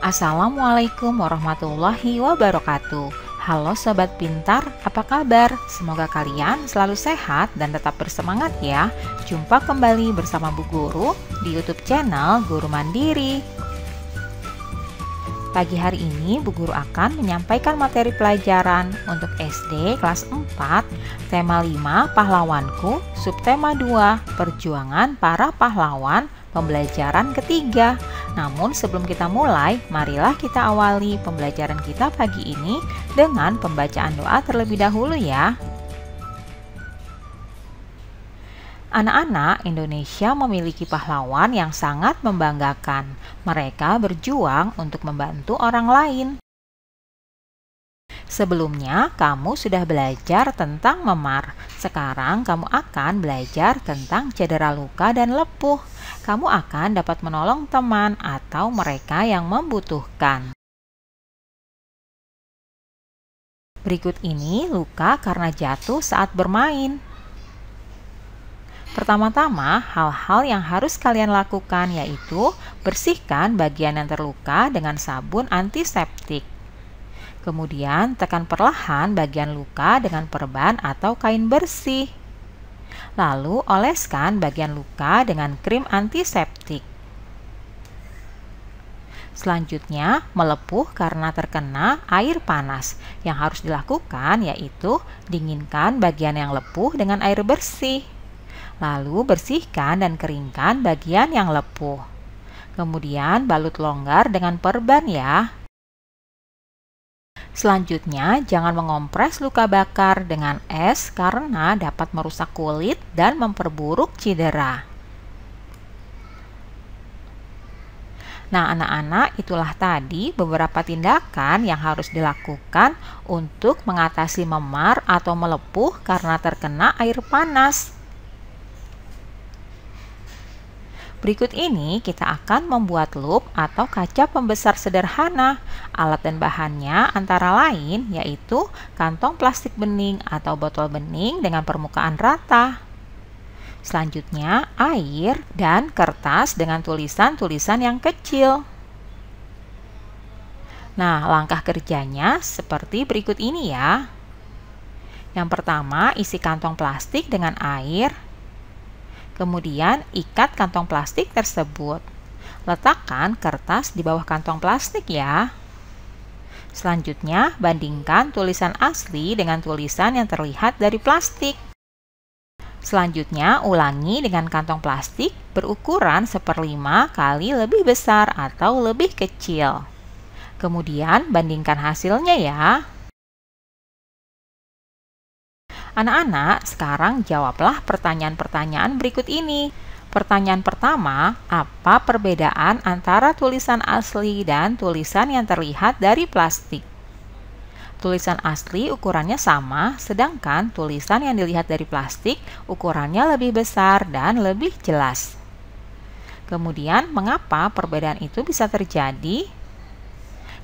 Assalamualaikum warahmatullahi wabarakatuh. Halo Sobat Pintar, apa kabar? Semoga kalian selalu sehat dan tetap bersemangat ya. Jumpa kembali bersama Bu Guru di YouTube channel Guru Mandiri. Pagi hari ini Bu Guru akan menyampaikan materi pelajaran untuk SD kelas 4, tema 5 Pahlawanku, subtema 2 Perjuangan para Pahlawan, pembelajaran ketiga. Namun sebelum kita mulai, marilah kita awali pembelajaran kita pagi ini dengan pembacaan doa terlebih dahulu ya. Anak-anak Indonesia memiliki pahlawan yang sangat membanggakan. Mereka berjuang untuk membantu orang lain. Sebelumnya, kamu sudah belajar tentang memar. Sekarang kamu akan belajar tentang cedera luka dan lepuh. Kamu akan dapat menolong teman atau mereka yang membutuhkan. Berikut ini luka karena jatuh saat bermain. Pertama-tama, hal-hal yang harus kalian lakukan yaitu bersihkan bagian yang terluka dengan sabun antiseptik. Kemudian, tekan perlahan bagian luka dengan perban atau kain bersih. Lalu, oleskan bagian luka dengan krim antiseptik. Selanjutnya, melepuh karena terkena air panas. Yang harus dilakukan yaitu dinginkan bagian yang lepuh dengan air bersih. Lalu, bersihkan dan keringkan bagian yang lepuh. Kemudian, balut longgar dengan perban ya. Selanjutnya, jangan mengompres luka bakar dengan es karena dapat merusak kulit dan memperburuk cedera. Nah, anak-anak, itulah tadi beberapa tindakan yang harus dilakukan untuk mengatasi memar atau melepuh karena terkena air panas. Berikut ini kita akan membuat loop atau kaca pembesar sederhana. Alat dan bahannya antara lain yaitu kantong plastik bening atau botol bening dengan permukaan rata. Selanjutnya air dan kertas dengan tulisan-tulisan yang kecil. Nah, langkah kerjanya seperti berikut ini ya. Yang pertama, isi kantong plastik dengan air. Kemudian, ikat kantong plastik tersebut. Letakkan kertas di bawah kantong plastik ya. Selanjutnya, bandingkan tulisan asli dengan tulisan yang terlihat dari plastik. Selanjutnya, ulangi dengan kantong plastik berukuran 1/5 kali lebih besar atau lebih kecil. Kemudian, bandingkan hasilnya ya. Anak-anak, sekarang jawablah pertanyaan-pertanyaan berikut ini. Pertanyaan pertama, apa perbedaan antara tulisan asli dan tulisan yang terlihat dari plastik? Tulisan asli ukurannya sama, sedangkan tulisan yang dilihat dari plastik ukurannya lebih besar dan lebih jelas. Kemudian, mengapa perbedaan itu bisa terjadi?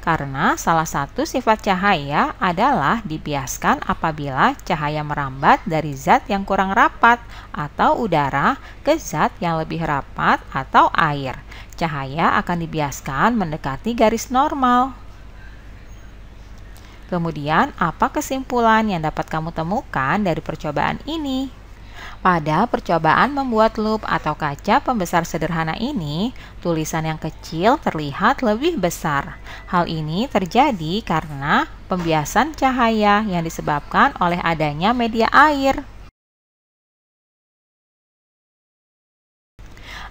Karena salah satu sifat cahaya adalah dibiaskan apabila cahaya merambat dari zat yang kurang rapat atau udara ke zat yang lebih rapat atau air. Cahaya akan dibiaskan mendekati garis normal. Kemudian, apa kesimpulan yang dapat kamu temukan dari percobaan ini? Pada percobaan membuat loop atau kaca pembesar sederhana ini, tulisan yang kecil terlihat lebih besar. Hal ini terjadi karena pembiasan cahaya yang disebabkan oleh adanya media air.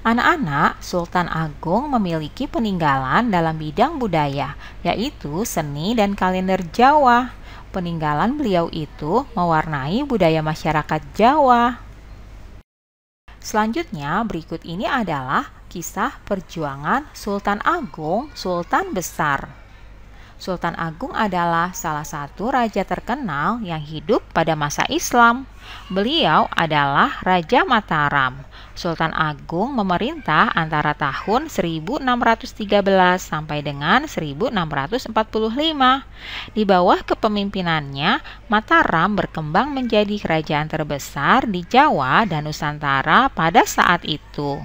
Anak-anak, Sultan Agung memiliki peninggalan dalam bidang budaya, yaitu seni dan kalender Jawa. Peninggalan beliau itu mewarnai budaya masyarakat Jawa. Selanjutnya, berikut ini adalah kisah perjuangan Sultan Agung, Sultan Besar. Sultan Agung adalah salah satu raja terkenal yang hidup pada masa Islam. Beliau adalah Raja Mataram. Sultan Agung memerintah antara tahun 1613 sampai dengan 1645. Di bawah kepemimpinannya, Mataram berkembang menjadi kerajaan terbesar di Jawa dan Nusantara pada saat itu.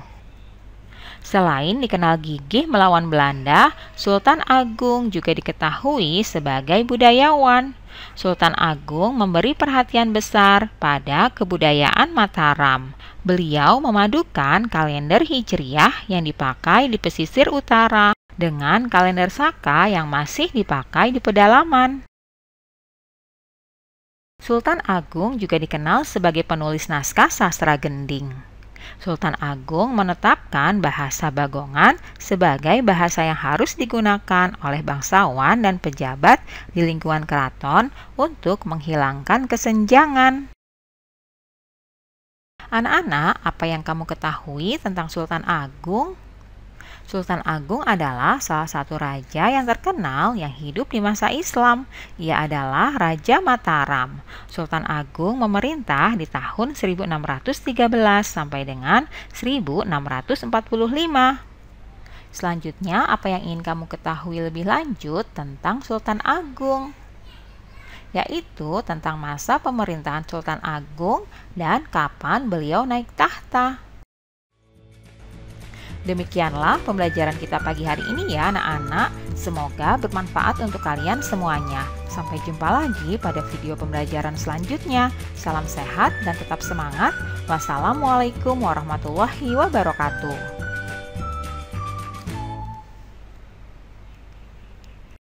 Selain dikenal gigih melawan Belanda, Sultan Agung juga diketahui sebagai budayawan. Sultan Agung memberi perhatian besar pada kebudayaan Mataram. Beliau memadukan kalender Hijriah yang dipakai di pesisir utara dengan kalender Saka yang masih dipakai di pedalaman. Sultan Agung juga dikenal sebagai penulis naskah sastra Gending. Sultan Agung menetapkan bahasa Bagongan sebagai bahasa yang harus digunakan oleh bangsawan dan pejabat di lingkungan keraton untuk menghilangkan kesenjangan. Anak-anak, apa yang kamu ketahui tentang Sultan Agung? Sultan Agung adalah salah satu raja yang terkenal yang hidup di masa Islam. Ia adalah Raja Mataram. Sultan Agung memerintah di tahun 1613 sampai dengan 1645. Selanjutnya, apa yang ingin kamu ketahui lebih lanjut tentang Sultan Agung? Yaitu tentang masa pemerintahan Sultan Agung dan kapan beliau naik tahta. Demikianlah pembelajaran kita pagi hari ini ya anak-anak. Semoga bermanfaat untuk kalian semuanya. Sampai jumpa lagi pada video pembelajaran selanjutnya. Salam sehat dan tetap semangat. Wassalamualaikum warahmatullahi wabarakatuh.